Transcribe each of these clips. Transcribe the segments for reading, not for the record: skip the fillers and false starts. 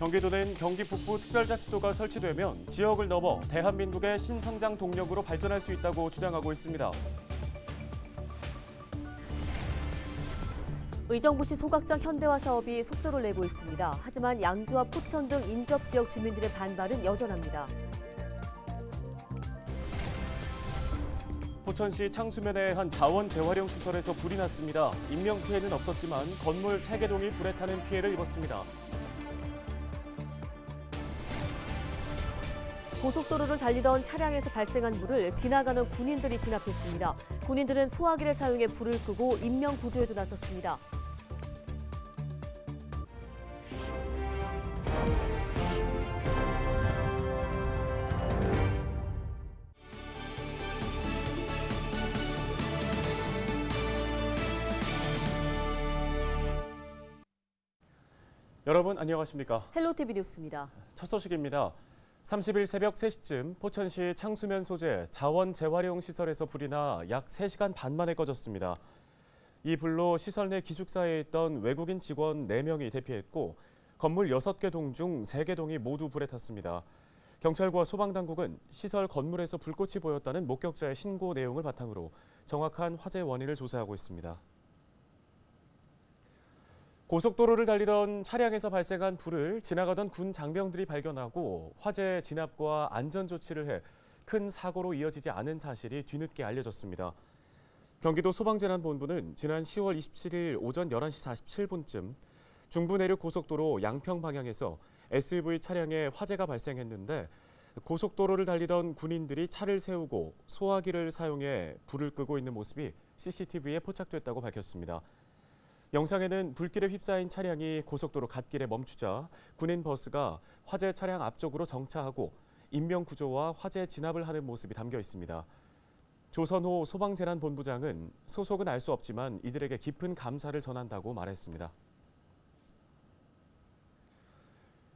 경기도는 경기 북부 특별자치도가 설치되면 지역을 넘어 대한민국의 신성장 동력으로 발전할 수 있다고 주장하고 있습니다. 의정부시 소각장 현대화 사업이 속도를 내고 있습니다. 하지만 양주와 포천 등 인접 지역 주민들의 반발은 여전합니다. 포천시 창수면의 한 자원 재활용 시설에서 불이 났습니다. 인명 피해는 없었지만 건물 3개 동이 불에 타는 피해를 입었습니다. 고속도로를 달리던 차량에서 발생한 불을 지나가는 군인들이 진압했습니다. 군인들은 소화기를 사용해 불을 끄고 인명 구조에도 나섰습니다. 여러분 안녕하십니까? 헬로티비 뉴스입니다. 첫 소식입니다. 30일 새벽 3시쯤 포천시 창수면 소재 자원 재활용 시설에서 불이 나 약 3시간 반 만에 꺼졌습니다. 이 불로 시설 내 기숙사에 있던 외국인 직원 4명이 대피했고 건물 6개 동 중 3개 동이 모두 불에 탔습니다. 경찰과 소방당국은 시설 건물에서 불꽃이 보였다는 목격자의 신고 내용을 바탕으로 정확한 화재 원인을 조사하고 있습니다. 고속도로를 달리던 차량에서 발생한 불을 지나가던 군 장병들이 발견하고 화재 진압과 안전 조치를 해 큰 사고로 이어지지 않은 사실이 뒤늦게 알려졌습니다. 경기도 소방재난본부는 지난 10월 27일 오전 11시 47분쯤 중부 내륙 고속도로 양평 방향에서 SUV 차량에 화재가 발생했는데 고속도로를 달리던 군인들이 차를 세우고 소화기를 사용해 불을 끄고 있는 모습이 CCTV에 포착됐다고 밝혔습니다. 영상에는 불길에 휩싸인 차량이 고속도로 갓길에 멈추자 군인 버스가 화재 차량 앞쪽으로 정차하고 인명구조와 화재 진압을 하는 모습이 담겨 있습니다. 조선호 소방재난본부장은 소속은 알 수 없지만 이들에게 깊은 감사를 전한다고 말했습니다.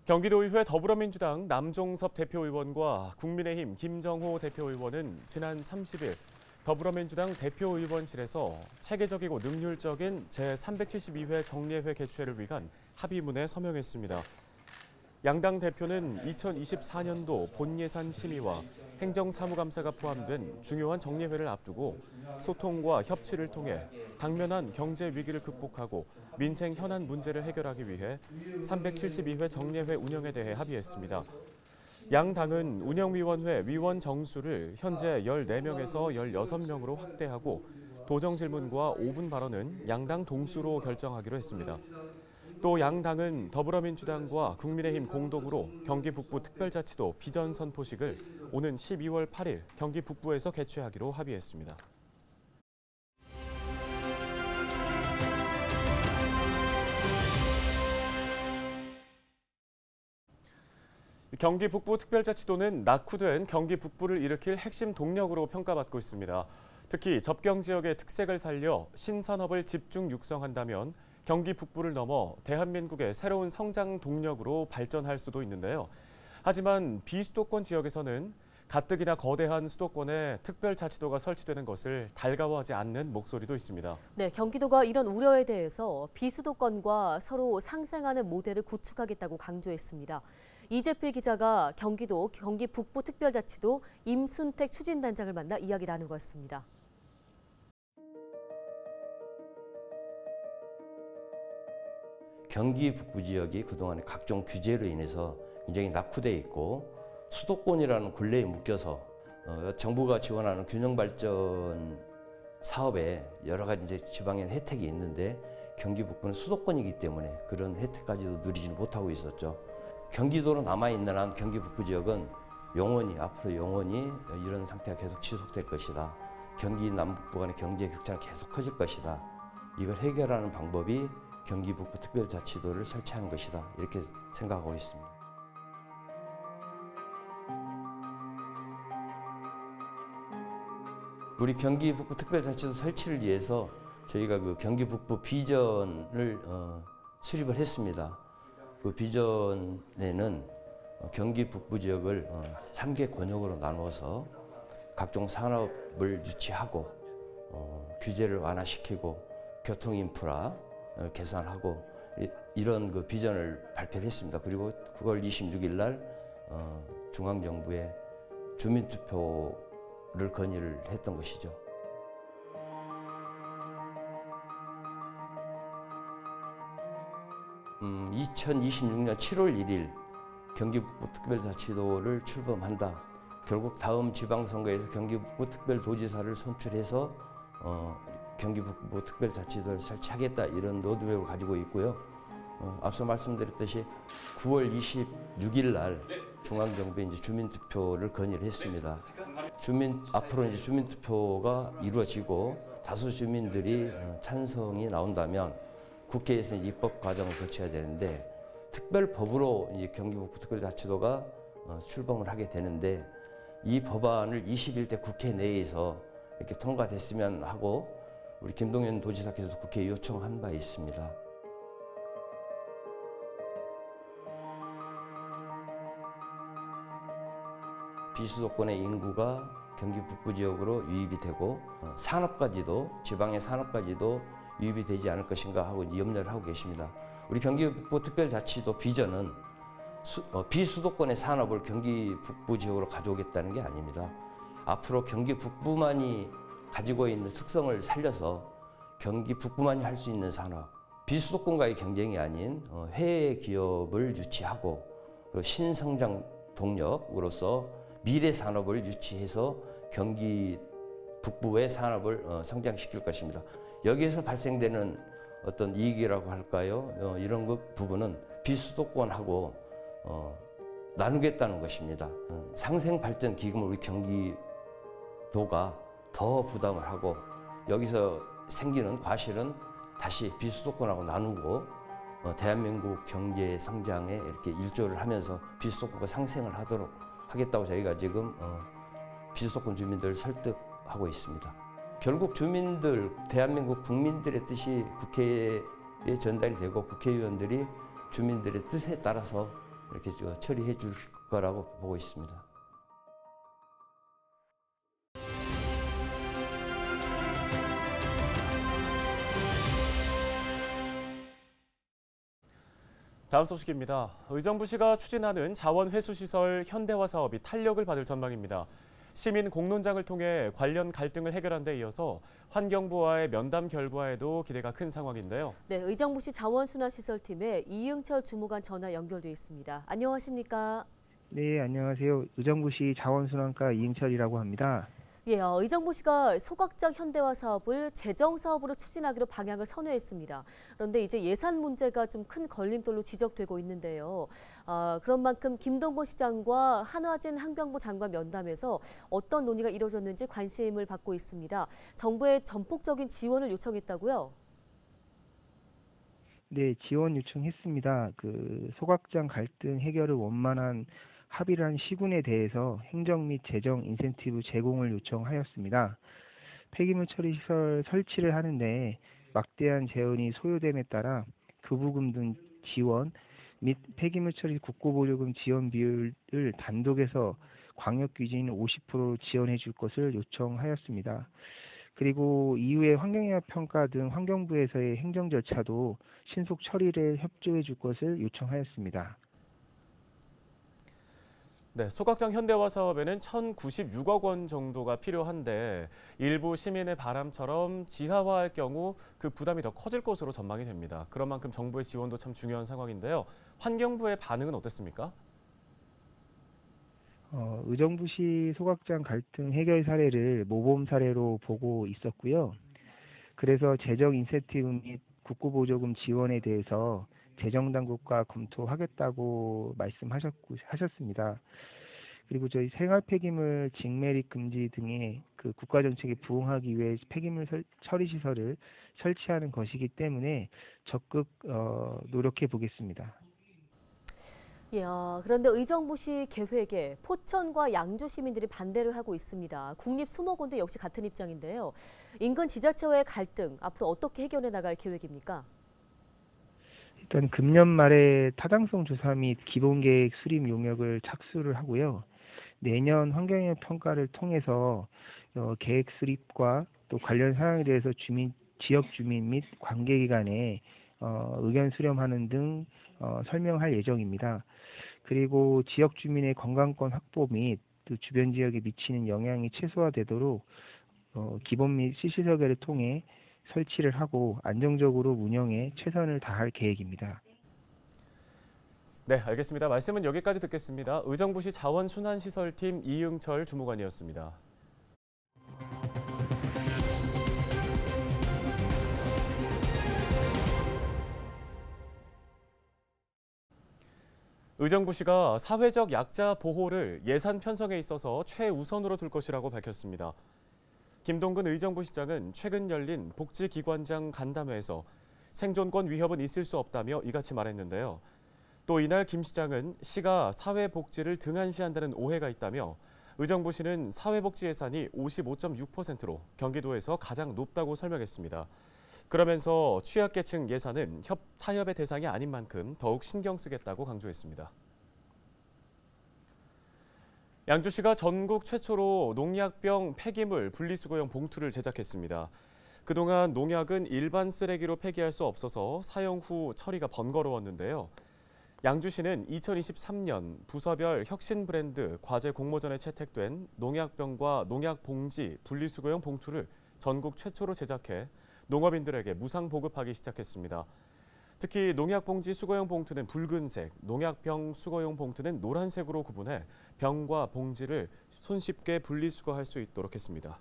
경기도의회 더불어민주당 남종섭 대표의원과 국민의힘 김정호 대표의원은 지난 30일 더불어민주당 대표의원실에서 체계적이고 능률적인 제372회 정례회 개최를 위한 합의문에 서명했습니다. 양당 대표는 2024년도 본예산 심의와 행정사무감사가 포함된 중요한 정례회를 앞두고 소통과 협치를 통해 당면한 경제 위기를 극복하고 민생 현안 문제를 해결하기 위해 372회 정례회 운영에 대해 합의했습니다. 양 당은 운영위원회 위원 정수를 현재 14명에서 16명으로 확대하고 도정 질문과 5분 발언은 양당 동수로 결정하기로 했습니다. 또 양 당은 더불어민주당과 국민의힘 공동으로 경기 북부 특별자치도 비전 선포식을 오는 12월 8일 경기 북부에서 개최하기로 합의했습니다. 경기 북부 특별자치도는 낙후된 경기 북부를 일으킬 핵심 동력으로 평가받고 있습니다. 특히 접경 지역의 특색을 살려 신산업을 집중 육성한다면 경기 북부를 넘어 대한민국의 새로운 성장 동력으로 발전할 수도 있는데요. 하지만 비수도권 지역에서는 가뜩이나 거대한 수도권에 특별자치도가 설치되는 것을 달가워하지 않는 목소리도 있습니다. 네, 경기도가 이런 우려에 대해서 비수도권과 서로 상생하는 모델을 구축하겠다고 강조했습니다. 이재필 기자가 경기도 경기 북부 특별자치도 임순택 추진단장을 만나 이야기 나누고 왔습니다. 경기 북부 지역이 그동안의 각종 규제로 인해서 굉장히 낙후돼 있고 수도권이라는 굴레에 묶여서 정부가 지원하는 균형발전 사업에 여러 가지 이제 지방에는 혜택이 있는데 경기 북부는 수도권이기 때문에 그런 혜택까지도 누리지 못하고 있었죠. 경기도로 남아있는 한 경기 북부 지역은 앞으로 영원히 이런 상태가 계속 지속될 것이다. 경기 남북부 간의 경제 격차는 계속 커질 것이다. 이걸 해결하는 방법이 경기 북부 특별자치도를 설치하는 것이다. 이렇게 생각하고 있습니다. 우리 경기 북부 특별자치도 설치를 위해서 저희가 그 경기 북부 비전을 수립을 했습니다. 그 비전에는 경기 북부 지역을 3개 권역으로 나누어서 각종 산업을 유치하고 규제를 완화시키고 교통 인프라 개선하고 이런 그 비전을 발표를 했습니다. 그리고 9월 26일 날 중앙정부에 주민투표를 건의를 했던 것이죠. 음, 2026년 7월 1일 경기북부특별자치도를 출범한다. 결국 다음 지방선거에서 경기북부특별도지사를 선출해서 경기북부특별자치도를 설치하겠다, 이런 로드맵을 가지고 있고요. 앞서 말씀드렸듯이 9월 26일 날 중앙정부에 이제 주민투표를 건의를 했습니다. 앞으로 이제 주민투표가 이루어지고 다수 주민들이 찬성이 나온다면 국회에서 이제 입법 과정을 거쳐야 되는데, 특별법으로 이제 경기북부특별자치도가 출범을 하게 되는데, 이 법안을 21대 국회 내에서 이렇게 통과됐으면 하고 우리 김동연 도지사께서도 국회에 요청한 바 있습니다. 비수도권의 인구가 경기 북부 지역으로 유입이 되고 산업까지도, 지방의 산업까지도 유입이 되지 않을 것인가 하고 염려를 하고 계십니다. 우리 경기 북부 특별자치도 비전은 비수도권의 산업을 경기 북부 지역으로 가져오겠다는 게 아닙니다. 앞으로 경기 북부만이 가지고 있는 특성을 살려서 경기 북부만이 할 수 있는 산업, 비수도권과의 경쟁이 아닌 해외 기업을 유치하고 신성장 동력으로서 미래 산업을 유치해서 경기 북부의 산업을 성장시킬 것입니다. 여기에서 발생되는 어떤 이익이라고 할까요? 이런 부분은 비수도권하고 나누겠다는 것입니다. 상생발전 기금을 우리 경기도가 더 부담을 하고 여기서 생기는 과실은 다시 비수도권하고 나누고 대한민국 경제 성장에 이렇게 일조를 하면서 비수도권과 상생을 하겠다고 저희가 지금 비수도권 주민들을 설득하고 있습니다. 결국 주민들, 대한민국 국민들의 뜻이 국회에 전달이 되고 국회의원들이 주민들의 뜻에 따라서 이렇게 처리해 줄 거라고 보고 있습니다. 다음 소식입니다. 의정부시가 추진하는 자원회수시설 현대화 사업이 탄력을 받을 전망입니다. 시민 공론장을 통해 관련 갈등을 해결한 데 이어서 환경부와의 면담 결과에도 기대가 큰 상황인데요. 네, 의정부시 자원순환시설팀의 이응철 주무관 전화 연결돼 있습니다. 안녕하십니까? 네, 안녕하세요. 의정부시 자원순환과 이응철이라고 합니다. 예, 의정부시가 소각장 현대화 사업을 재정사업으로 추진하기로 방향을 선회했습니다. 그런데 이제 예산 문제가 좀 큰 걸림돌로 지적되고 있는데요. 그런 만큼 김동보 시장과 한화진 환경부 장관 면담에서 어떤 논의가 이루어졌는지 관심을 받고 있습니다. 정부의 전폭적인 지원을 요청했다고요? 네, 지원 요청했습니다. 소각장 갈등 해결을 원만한 합의를 한 시군에 대해서 행정 및 재정 인센티브 제공을 요청하였습니다. 폐기물 처리 시설 설치를 하는데 막대한 재원이 소요됨에 따라 그 부분 등 지원 및 폐기물 처리 국고보조금 지원 비율을 단독에서 광역 규제인 50% 지원해 줄 것을 요청하였습니다. 그리고 이후에 환경영향 평가 등 환경부에서의 행정 절차도 신속 처리를 협조해 줄 것을 요청하였습니다. 네, 소각장 현대화 사업에는 1,096억 원 정도가 필요한데 일부 시민의 바람처럼 지하화할 경우 그 부담이 더 커질 것으로 전망이 됩니다. 그런 만큼 정부의 지원도 참 중요한 상황인데요. 환경부의 반응은 어땠습니까? 의정부시 소각장 갈등 해결 사례를 모범 사례로 보고 있었고요. 그래서 재정 인센티브 및 국고보조금 지원에 대해서 재정당국과 검토하겠다고 말씀하셨습니다. 그리고 저희 생활폐기물 직매립 금지 등의 국가정책에 부응하기 위해 폐기물 처리 시설을 설치하는 것이기 때문에 적극 노력해 보겠습니다. 예, 그런데 의정부시 계획에 포천과 양주 시민들이 반대를 하고 있습니다. 국립수목원도 역시 같은 입장인데요. 인근 지자체와의 갈등 앞으로 어떻게 해결해 나갈 계획입니까? 일단 금년 말에 타당성 조사 및 기본계획 수립 용역을 착수를 하고요. 내년 환경영향 평가를 통해서 계획 수립과 또 관련 사항에 대해서 지역 주민 및 관계기관에 의견 수렴하는 등 설명할 예정입니다. 그리고 지역 주민의 건강권 확보 및 또 주변 지역에 미치는 영향이 최소화되도록 기본 및 실시 설계를 통해 설치를 하고 안정적으로 운영에 최선을 다할 계획입니다. 네, 알겠습니다. 말씀은 여기까지 듣겠습니다. 의정부시 자원순환시설팀 이응철 주무관이었습니다. 의정부시가 사회적 약자 보호를 예산 편성에 있어서 최우선으로 둘 것이라고 밝혔습니다. 김동근 의정부시장은 최근 열린 복지기관장 간담회에서 생존권 위협은 있을 수 없다며 이같이 말했는데요. 또 이날 김 시장은 시가 사회복지를 등한시한다는 오해가 있다며 의정부시는 사회복지 예산이 55.6%로 경기도에서 가장 높다고 설명했습니다. 그러면서 취약계층 예산은 타협의 대상이 아닌 만큼 더욱 신경 쓰겠다고 강조했습니다. 양주시가 전국 최초로 농약병 폐기물 분리수거용 봉투를 제작했습니다. 그동안 농약은 일반 쓰레기로 폐기할 수 없어서 사용 후 처리가 번거로웠는데요. 양주시는 2023년 부서별 혁신 브랜드 과제 공모전에 채택된 농약병과 농약봉지 분리수거용 봉투를 전국 최초로 제작해 농업인들에게 무상 보급하기 시작했습니다. 특히 농약봉지 수거용 봉투는 붉은색, 농약병 수거용 봉투는 노란색으로 구분해 병과 봉지를 손쉽게 분리수거할 수 있도록 했습니다.